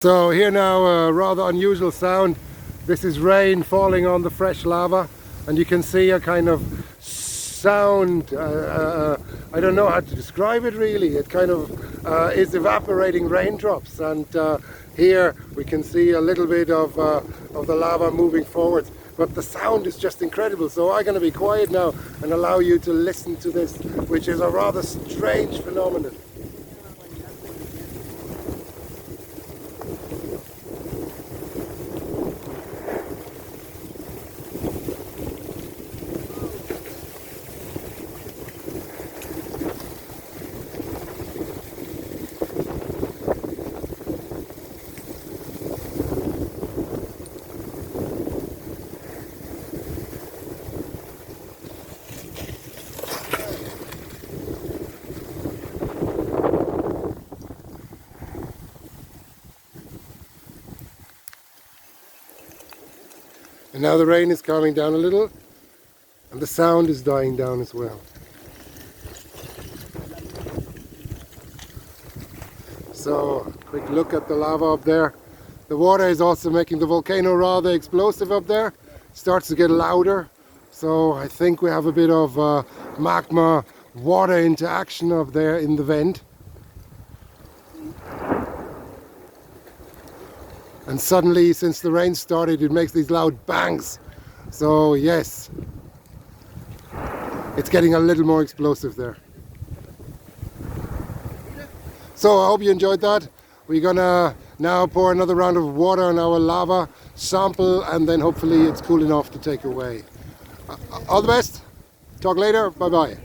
So here now, a rather unusual sound. This is rain falling on the fresh lava, and you can see a kind of sound, I don't know how to describe it really. It kind of is evaporating raindrops, and here we can see a little bit of the lava moving forwards. But the sound is just incredible, so I'm going to be quiet now and allow you to listen to this, which is a rather strange phenomenon. And now the rain is calming down a little, and the sound is dying down as well. So, quick look at the lava up there. The water is also making the volcano rather explosive up there. Starts to get louder. So I think we have a bit of magma water interaction up there in the vent. And suddenly, since the rain started, it makes these loud bangs. So yes, it's getting a little more explosive there. So I hope you enjoyed that. We're gonna now pour another round of water on our lava sample, and then hopefully it's cool enough to take away. All the best. Talk later. Bye bye.